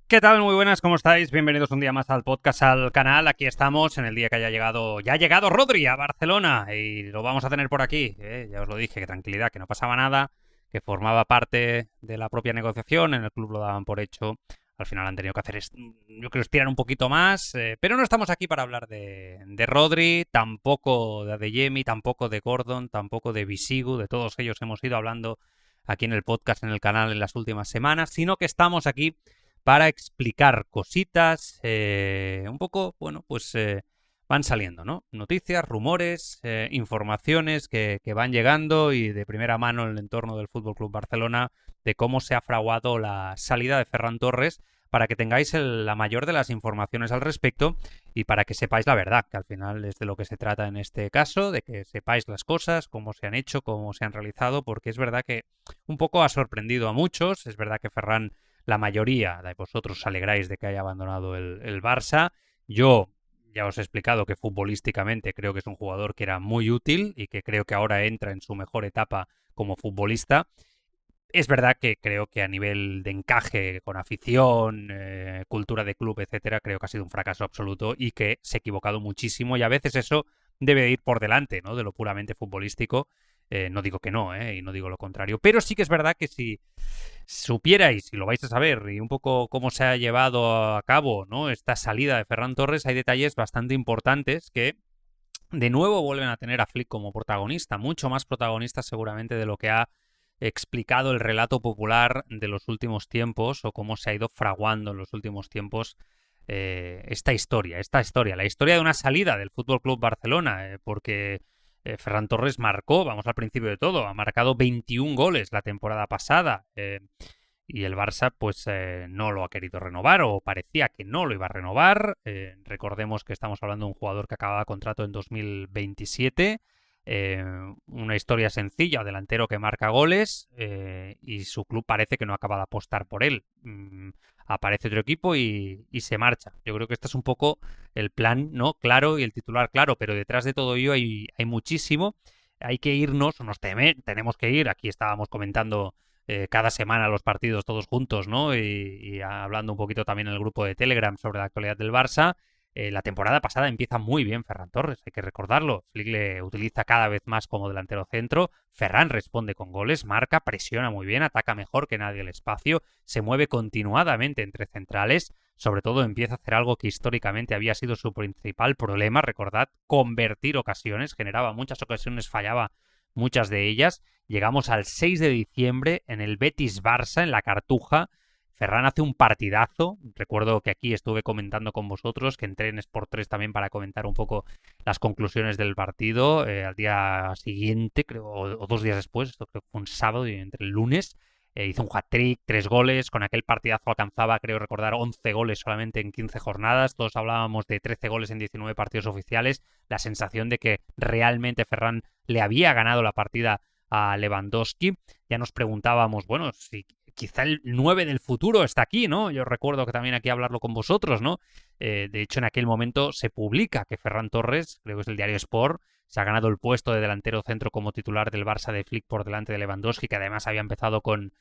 ¿Qué tal? Muy buenas, ¿cómo estáis? Bienvenidos un día más al podcast, al canal. Aquí estamos en el día que ya ha llegado Rodri a Barcelona y lo vamos a tener por aquí. Ya os lo dije, que tranquilidad, que no pasaba nada, que formaba parte de la propia negociación, en el club lo daban por hecho. Al final han tenido que hacer, yo creo, estirar un poquito más, pero no estamos aquí para hablar de Rodri, tampoco de Adeyemi, tampoco de Gordon, tampoco de Bisigu, de todos ellos hemos ido hablando aquí en el podcast, en el canal en las últimas semanas, sino que estamos aquí para explicar cositas, un poco, bueno, pues van saliendo, ¿no? Noticias, rumores, informaciones que van llegando y de primera mano en el entorno del Fútbol Club Barcelona de cómo se ha fraguado la salida de Ferran Torres, para que tengáis la mayor de las informaciones al respecto y para que sepáis la verdad, que al final es de lo que se trata en este caso, de que sepáis las cosas, cómo se han hecho, cómo se han realizado, porque es verdad que un poco ha sorprendido a muchos. Es verdad que Ferran, la mayoría de vosotros os alegráis de que haya abandonado el Barça. Yo ya os he explicado que futbolísticamente creo que es un jugador que era muy útil y que creo que ahora entra en su mejor etapa como futbolista. Es verdad que creo que a nivel de encaje con afición, cultura de club, etcétera, creo que ha sido un fracaso absoluto y que se ha equivocado muchísimo, y a veces eso debe de ir por delante, ¿no?, de lo puramente futbolístico. No digo que no, y no digo lo contrario, pero sí que es verdad que si supierais, y lo vais a saber, y un poco cómo se ha llevado a cabo, ¿no?, esta salida de Ferran Torres, hay detalles bastante importantes que de nuevo vuelven a tener a Flick como protagonista, mucho más protagonista seguramente de lo que ha explicado el relato popular de los últimos tiempos, o cómo se ha ido fraguando en los últimos tiempos esta historia, la historia de una salida del Fútbol Club Barcelona, porque Ferran Torres marcó, vamos al principio de todo, ha marcado 21 goles la temporada pasada, y el Barça pues no lo ha querido renovar, o parecía que no lo iba a renovar. Recordemos que estamos hablando de un jugador que acababa contrato en 2027. Una historia sencilla, delantero que marca goles, y su club parece que no acaba de apostar por él. Aparece otro equipo y se marcha. Yo creo que este es un poco el plan, ¿no?, claro, y el titular claro, pero detrás de todo ello hay muchísimo. Hay que irnos, tenemos que ir. Aquí estábamos comentando cada semana los partidos todos juntos, ¿no? Y hablando un poquito también en el grupo de Telegram sobre la actualidad del Barça. La temporada pasada empieza muy bien Ferran Torres, hay que recordarlo. Flick le utiliza cada vez más como delantero centro. Ferran responde con goles, marca, presiona muy bien, ataca mejor que nadie el espacio, se mueve continuadamente entre centrales. Sobre todo empieza a hacer algo que históricamente había sido su principal problema, recordad, convertir ocasiones. Generaba muchas ocasiones, fallaba muchas de ellas. Llegamos al 6 de diciembre en el Betis-Barça, en la Cartuja. Ferran hace un partidazo. Recuerdo que aquí estuve comentando con vosotros, que entré en Sport 3 también para comentar un poco las conclusiones del partido. Al día siguiente, creo, o 2 días después, esto creo que fue un sábado, y entre el lunes, hizo un hat-trick, 3 goles. Con aquel partidazo alcanzaba, creo recordar, 11 goles solamente en 15 jornadas. Todos hablábamos de 13 goles en 19 partidos oficiales. La sensación de que realmente Ferran le había ganado la partida a Lewandowski. Ya nos preguntábamos, bueno, si quizá el 9 del futuro está aquí, ¿no? Yo recuerdo que también aquí hablarlo con vosotros, ¿no? De hecho, en aquel momento se publica que Ferran Torres, creo que es el diario Sport, se ha ganado el puesto de delantero centro como titular del Barça de Flick por delante de Lewandowski, que además había empezado con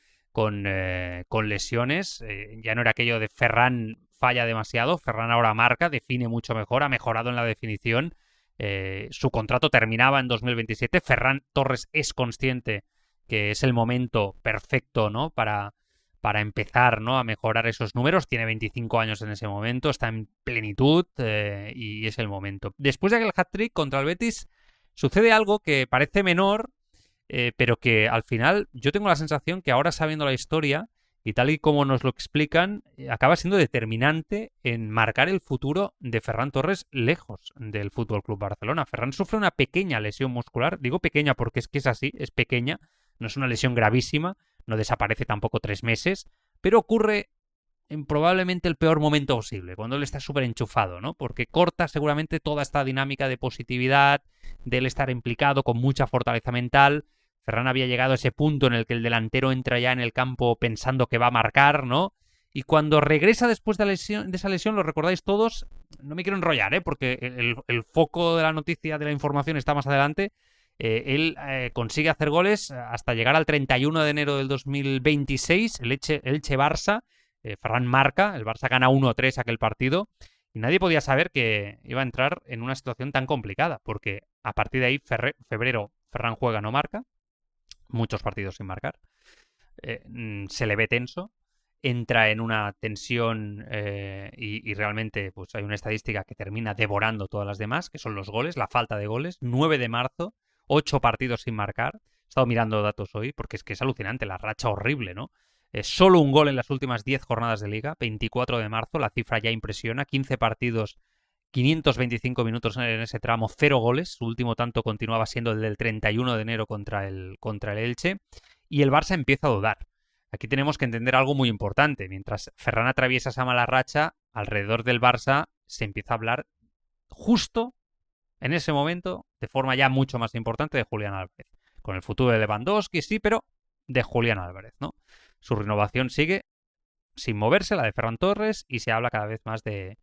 lesiones. Ya no era aquello de Ferran falla demasiado, Ferran ahora marca, define mucho mejor, ha mejorado en la definición. Su contrato terminaba en 2027. Ferran Torres es consciente que es el momento perfecto, ¿no?, para empezar, ¿no?, a mejorar esos números. Tiene 25 años en ese momento, está en plenitud, y es el momento. Después de aquel hat-trick contra el Betis, sucede algo que parece menor, pero que al final yo tengo la sensación que ahora, sabiendo la historia y tal y como nos lo explican, acaba siendo determinante en marcar el futuro de Ferran Torres lejos del Fútbol Club Barcelona. Ferran sufre una pequeña lesión muscular, digo pequeña porque es que es así, es pequeña, no es una lesión gravísima, no desaparece tampoco 3 meses, pero ocurre en probablemente el peor momento posible, cuando él está súper enchufado, ¿no? Porque corta seguramente toda esta dinámica de positividad, de él estar implicado con mucha fortaleza mental. Ferran había llegado a ese punto en el que el delantero entra ya en el campo pensando que va a marcar, ¿no? Y cuando regresa después de esa lesión, lo recordáis todos, no me quiero enrollar, porque el foco de la noticia, de la información, está más adelante. Él consigue hacer goles hasta llegar al 31 de enero del 2026, el Elche Barça, Ferran marca, el Barça gana 1-3 aquel partido y nadie podía saber que iba a entrar en una situación tan complicada, porque a partir de ahí, febrero, Ferran juega, no marca, muchos partidos sin marcar, se le ve tenso, entra en una tensión y realmente pues hay una estadística que termina devorando todas las demás, que son los goles, la falta de goles. 9 de marzo, 8 partidos sin marcar. He estado mirando datos hoy porque es que es alucinante, la racha horrible, ¿no? Solo un gol en las últimas 10 jornadas de liga, 24 de marzo, la cifra ya impresiona, 15 partidos, 525 minutos en ese tramo, 0 goles. Su último tanto continuaba siendo el del 31 de enero contra el Elche. Y el Barça empieza a dudar. Aquí tenemos que entender algo muy importante. Mientras Ferran atraviesa esa mala racha, alrededor del Barça se empieza a hablar justo en ese momento, de forma ya mucho más importante, de Julián Álvarez. Con el futuro de Lewandowski, sí, pero de Julián Álvarez, ¿no? Su renovación sigue sin moverse, la de Ferran Torres, y se habla cada vez más de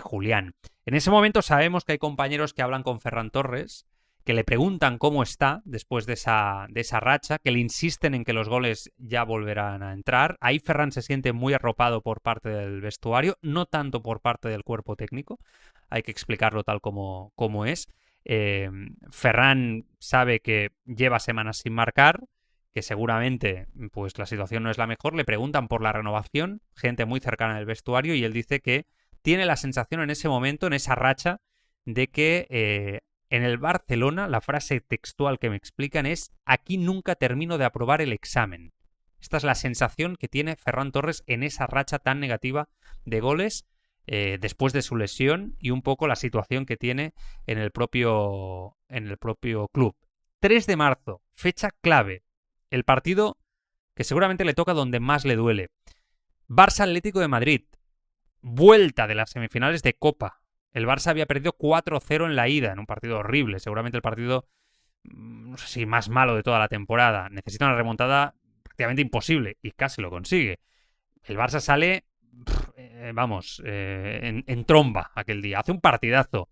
Julián. En ese momento sabemos que hay compañeros que hablan con Ferran Torres, que le preguntan cómo está después de esa racha, que le insisten en que los goles ya volverán a entrar. Ahí Ferran se siente muy arropado por parte del vestuario, no tanto por parte del cuerpo técnico, hay que explicarlo tal como es. Ferran sabe que lleva semanas sin marcar, que seguramente pues la situación no es la mejor, le preguntan por la renovación, gente muy cercana del vestuario, y él dice que tiene la sensación en ese momento, en esa racha, de que en el Barcelona la frase textual que me explican es: aquí nunca termino de aprobar el examen. Esta es la sensación que tiene Ferran Torres en esa racha tan negativa de goles después de su lesión, y un poco la situación que tiene en el propio club. 3 de marzo, fecha clave. El partido que seguramente le toca donde más le duele. Barça Atlético de Madrid. Vuelta de las semifinales de Copa. El Barça había perdido 4-0 en la ida, en un partido horrible. Seguramente el partido, no sé si más malo de toda la temporada. Necesita una remontada prácticamente imposible y casi lo consigue. El Barça sale, en tromba aquel día. Hace un partidazo.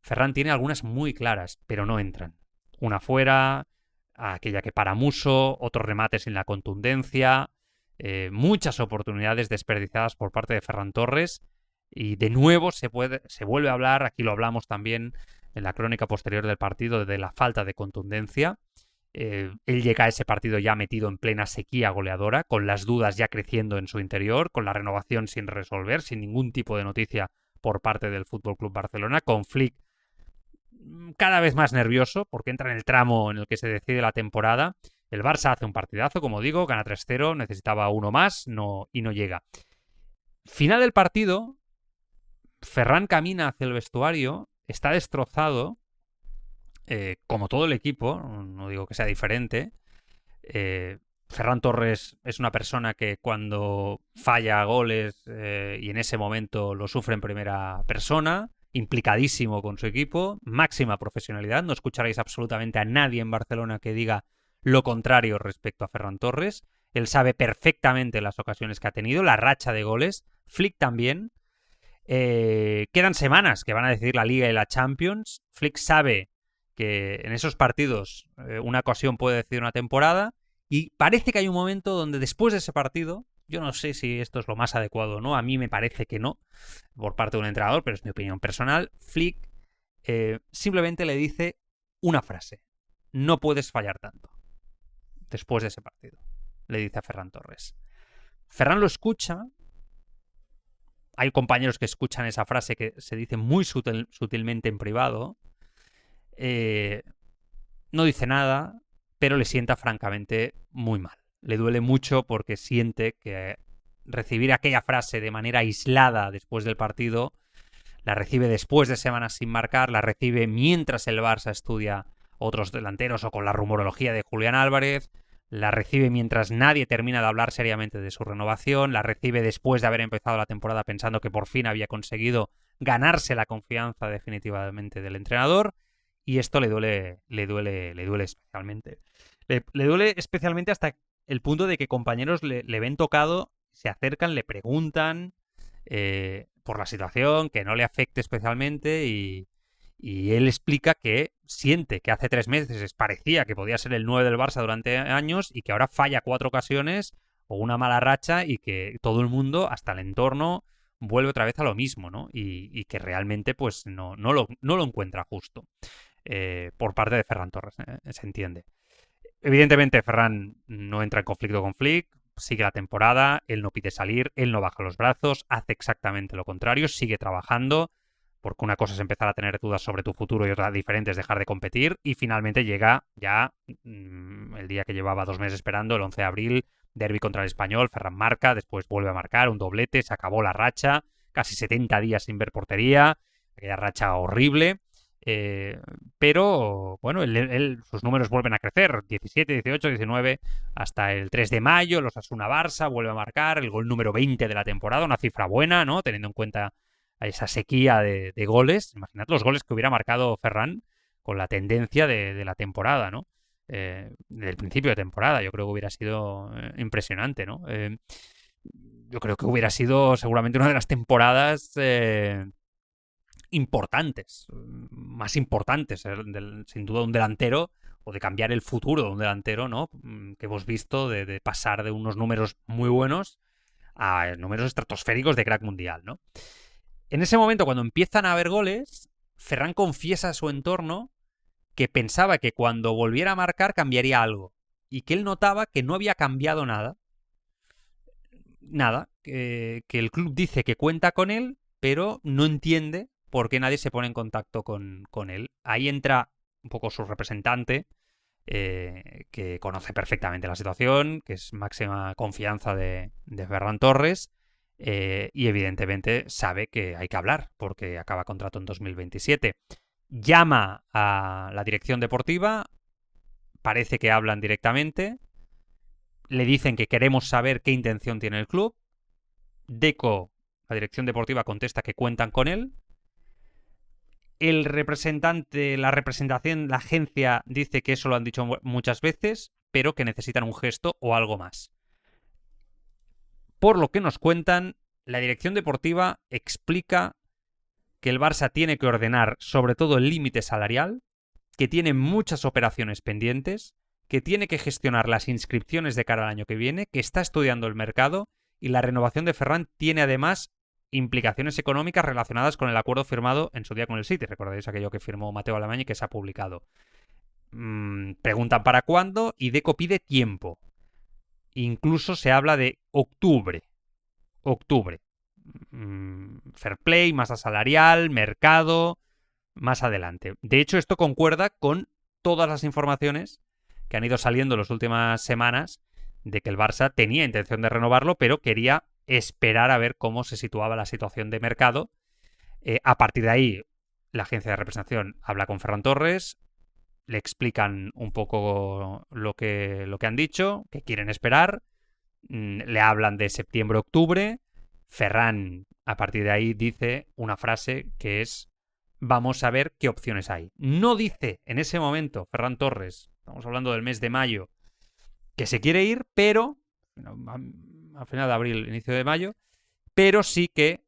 Ferran tiene algunas muy claras, pero no entran. Una fuera, aquella que para Muso, otros remates sin la contundencia, muchas oportunidades desperdiciadas por parte de Ferran Torres, y de nuevo se vuelve a hablar, aquí lo hablamos también en la crónica posterior del partido, de la falta de contundencia. Él llega a ese partido ya metido en plena sequía goleadora, con las dudas ya creciendo en su interior, con la renovación sin resolver, sin ningún tipo de noticia por parte del FC Barcelona, con Flick cada vez más nervioso porque entra en el tramo en el que se decide la temporada. El Barça hace un partidazo, como digo, gana 3-0, necesitaba uno más y no llega. Final del partido, Ferran camina hacia el vestuario, está destrozado, como todo el equipo, no digo que sea diferente. Ferran Torres es una persona que cuando falla goles y en ese momento lo sufre en primera persona, implicadísimo con su equipo, máxima profesionalidad. No escucharéis absolutamente a nadie en Barcelona que diga lo contrario respecto a Ferran Torres. Él sabe perfectamente las ocasiones que ha tenido, la racha de goles. Flick también. Quedan semanas que van a decidir la Liga y la Champions. Flick sabe que en esos partidos una ocasión puede decidir una temporada, y parece que hay un momento donde después de ese partido, yo no sé si esto es lo más adecuado o no, a mí me parece que no, por parte de un entrenador, pero es mi opinión personal, Flick simplemente le dice una frase: no puedes fallar tanto. Después de ese partido, le dice a Ferran Torres. Ferran lo escucha. Hay compañeros que escuchan esa frase que se dice muy sutilmente en privado. No dice nada, pero le sienta francamente muy mal. Le duele mucho porque siente que recibir aquella frase de manera aislada después del partido, la recibe después de semanas sin marcar, la recibe mientras el Barça estudia otros delanteros o con la rumorología de Julián Álvarez, la recibe mientras nadie termina de hablar seriamente de su renovación, la recibe después de haber empezado la temporada pensando que por fin había conseguido ganarse la confianza definitivamente del entrenador, y esto le duele especialmente. Le duele especialmente hasta el punto de que compañeros le ven tocado, se acercan, le preguntan por la situación, que no le afecte especialmente, y él explica que siente que hace 3 meses parecía que podía ser el 9 del Barça durante años y que ahora falla 4 ocasiones, o una mala racha y que todo el mundo, hasta el entorno, vuelve otra vez a lo mismo, ¿no? Y que realmente pues no lo encuentra justo por parte de Ferran Torres, se entiende. Evidentemente Ferran no entra en conflicto con Flick, sigue la temporada, él no pide salir, él no baja los brazos, hace exactamente lo contrario, sigue trabajando, porque una cosa es empezar a tener dudas sobre tu futuro y otra diferente es dejar de competir, y finalmente llega ya el día que llevaba 2 meses esperando, el 11 de abril, derbi contra el Español, Ferran marca, después vuelve a marcar un doblete, se acabó la racha, casi 70 días sin ver portería, aquella racha horrible. Pero bueno, sus números vuelven a crecer, 17, 18, 19, hasta el 3 de mayo, los Osasuna-Barça, vuelve a marcar el gol número 20 de la temporada, una cifra buena, ¿no? Teniendo en cuenta esa sequía de goles. Imaginad los goles que hubiera marcado Ferran con la tendencia de la temporada, ¿no? Del principio de temporada, yo creo que hubiera sido impresionante, ¿no? Yo creo que hubiera sido seguramente una de las temporadas importantes, más importantes, sin duda un delantero, o de cambiar el futuro de un delantero, ¿no? Que hemos visto de pasar de unos números muy buenos a números estratosféricos de crack mundial, ¿no? En ese momento, cuando empiezan a haber goles, Ferran confiesa a su entorno que pensaba que cuando volviera a marcar cambiaría algo, y que él notaba que no había cambiado nada. Nada, que el club dice que cuenta con él, pero no entiende por qué nadie se pone en contacto con él. Ahí entra un poco su representante, que conoce perfectamente la situación, que es máxima confianza de Ferran Torres, y evidentemente sabe que hay que hablar, porque acaba contrato en 2027. Llama a la dirección deportiva, parece que hablan directamente, le dicen que queremos saber qué intención tiene el club. Deco, la dirección deportiva, contesta que cuentan con él. El representante, la representación, la agencia dice que eso lo han dicho muchas veces, pero que necesitan un gesto o algo más. Por lo que nos cuentan, la dirección deportiva explica que el Barça tiene que ordenar sobre todo el límite salarial, que tiene muchas operaciones pendientes, que tiene que gestionar las inscripciones de cara al año que viene, que está estudiando el mercado, y la renovación de Ferran tiene además implicaciones económicas relacionadas con el acuerdo firmado en su día con el City. Recordáis aquello que firmó Mateo Alemany y que se ha publicado. Preguntan para cuándo y Deco pide tiempo. Incluso se habla de octubre. Fair play, masa salarial, mercado, más adelante. De hecho, esto concuerda con todas las informaciones que han ido saliendo en las últimas semanas de que el Barça tenía intención de renovarlo, pero quería esperar a ver cómo se situaba la situación de mercado. A partir de ahí, la agencia de representación habla con Ferran Torres, le explican un poco lo que han dicho, que quieren esperar, le hablan de septiembre-octubre. Ferran, a partir de ahí, dice una frase que es: vamos a ver qué opciones hay. No dice en ese momento Ferran Torres, estamos hablando del mes de mayo, que se quiere ir, pero a final de abril, inicio de mayo, pero sí que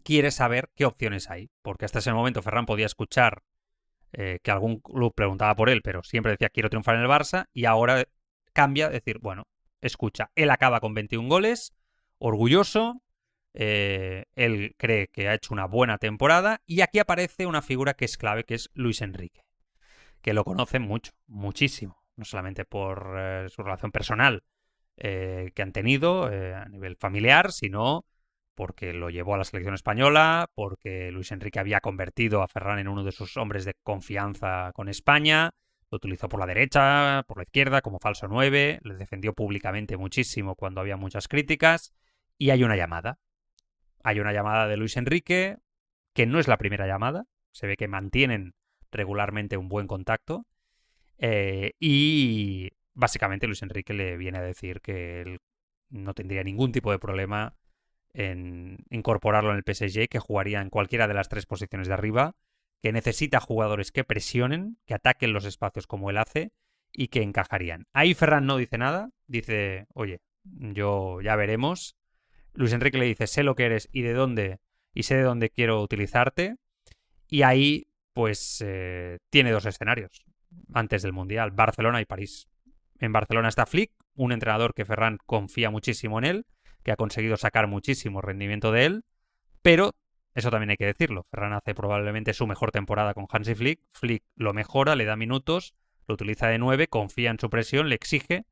quiere saber qué opciones hay, porque hasta ese momento Ferran podía escuchar que algún club preguntaba por él, pero siempre decía quiero triunfar en el Barça, y ahora cambia a decir, bueno, escucha, él acaba con 21 goles, orgulloso, él cree que ha hecho una buena temporada, y aquí aparece una figura que es clave, que es Luis Enrique, que lo conoce mucho, muchísimo, no solamente por su relación personal que han tenido a nivel familiar, sino porque lo llevó a la selección española, porque Luis Enrique había convertido a Ferran en uno de sus hombres de confianza con España, lo utilizó por la derecha, por la izquierda, como falso 9, le defendió públicamente muchísimo cuando había muchas críticas, y hay una llamada. Hay una llamada de Luis Enrique, que no es la primera llamada, se ve que mantienen regularmente un buen contacto, y básicamente Luis Enrique le viene a decir que él no tendría ningún tipo de problema en incorporarlo en el PSG, que jugaría en cualquiera de las 3 posiciones de arriba, que necesita jugadores que presionen, que ataquen los espacios como él hace y que encajarían. Ahí Ferran no dice nada, dice, oye, yo ya veremos. Luis Enrique le dice, sé lo que eres y de dónde, y sé de dónde quiero utilizarte, y ahí pues tiene 2 escenarios antes del Mundial, Barcelona y París. En Barcelona está Flick, un entrenador que Ferran confía muchísimo en él, que ha conseguido sacar muchísimo rendimiento de él, pero eso también hay que decirlo. Ferran hace probablemente su mejor temporada con Hansi Flick. Flick lo mejora, le da minutos, lo utiliza de 9, confía en su presión, le exige,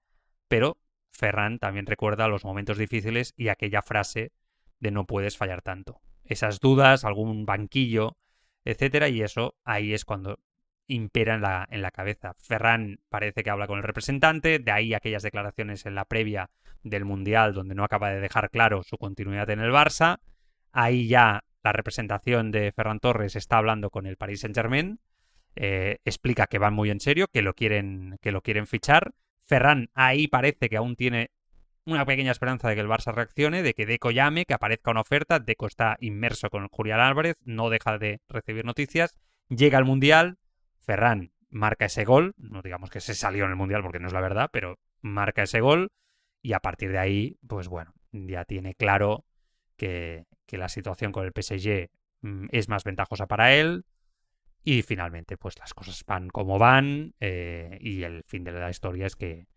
pero Ferran también recuerda los momentos difíciles y aquella frase de no puedes fallar tanto. Esas dudas, algún banquillo, etcétera, y eso ahí es cuando impera en la cabeza. Ferran parece que habla con el representante, de ahí aquellas declaraciones en la previa del Mundial donde no acaba de dejar claro su continuidad en el Barça. Ahí ya la representación de Ferran Torres está hablando con el Paris Saint-Germain, explica que van muy en serio, que lo quieren fichar. Ferran ahí parece que aún tiene una pequeña esperanza de que el Barça reaccione, de que Deco llame, que aparezca una oferta. Deco está inmerso con Julián Álvarez, no deja de recibir noticias. Llega al Mundial, Ferran marca ese gol, no digamos que se salió en el Mundial porque no es la verdad, pero marca ese gol y a partir de ahí, pues bueno, ya tiene claro que la situación con el PSG es más ventajosa para él y finalmente pues las cosas van como van y el fin de la historia es que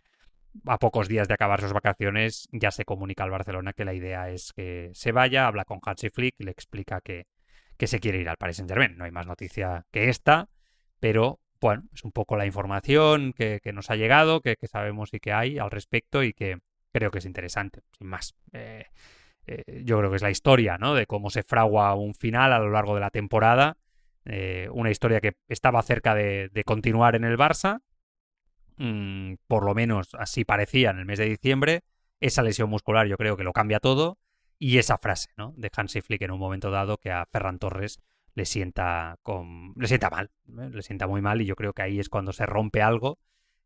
a pocos días de acabar sus vacaciones ya se comunica al Barcelona que la idea es que se vaya, habla con Hansi Flick y le explica que se quiere ir al Paris Saint-Germain. No hay más noticia que esta, pero bueno, es un poco la información que nos ha llegado, que sabemos y que hay al respecto y que creo que es interesante, sin más. Yo creo que es la historia, ¿no? De cómo se fragua un final a lo largo de la temporada. Una historia que estaba cerca de continuar en el Barça. Por lo menos así parecía en el mes de diciembre. Esa lesión muscular yo creo que lo cambia todo. Y esa frase, ¿no? De Hansi Flick en un momento dado que a Ferran Torres le sienta mal. Le sienta muy mal y yo creo que ahí es cuando se rompe algo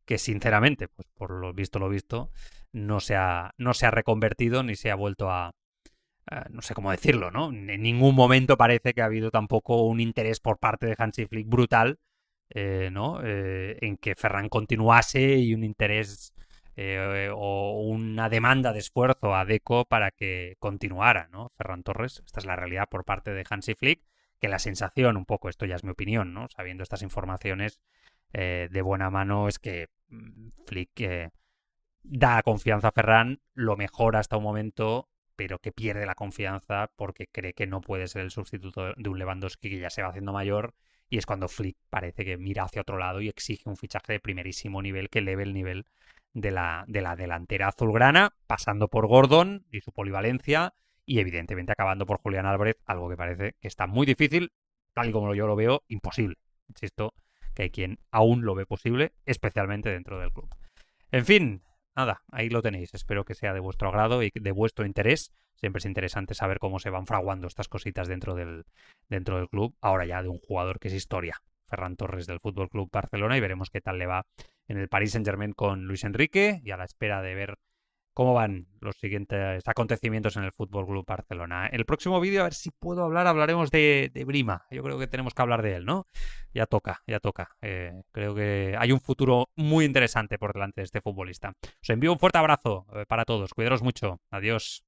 que sinceramente, pues por lo visto, no se ha reconvertido ni se ha vuelto a, no sé cómo decirlo, ¿no? En ningún momento parece que ha habido tampoco un interés por parte de Hansi Flick brutal, ¿no? En que Ferran continuase y un interés o una demanda de esfuerzo a Deco para que continuara, ¿no? Ferran Torres, esta es la realidad por parte de Hansi Flick, que la sensación, un poco, esto ya es mi opinión, ¿no? Sabiendo estas informaciones de buena mano, es que Flick da confianza a Ferran, lo mejora hasta un momento, pero que pierde la confianza porque cree que no puede ser el sustituto de un Lewandowski que ya se va haciendo mayor, y es cuando Flick parece que mira hacia otro lado y exige un fichaje de primerísimo nivel que eleve el nivel de la delantera azulgrana, pasando por Gordon y su polivalencia y evidentemente acabando por Julián Álvarez, algo que parece que está muy difícil, tal y como yo lo veo, imposible. Insisto que hay quien aún lo ve posible, especialmente dentro del club. En fin, nada, ahí lo tenéis. Espero que sea de vuestro agrado y de vuestro interés. Siempre es interesante saber cómo se van fraguando estas cositas dentro del club. Ahora ya de un jugador que es historia, Ferran Torres del Fútbol Club Barcelona, y veremos qué tal le va en el Paris Saint-Germain con Luis Enrique y a la espera de ver cómo van los siguientes acontecimientos en el Fútbol Club Barcelona. El próximo vídeo, a ver si puedo hablaremos de Brima. Yo creo que tenemos que hablar de él, ¿no? Ya toca. Creo que hay un futuro muy interesante por delante de este futbolista. Os envío un fuerte abrazo para todos. Cuidaros mucho. Adiós.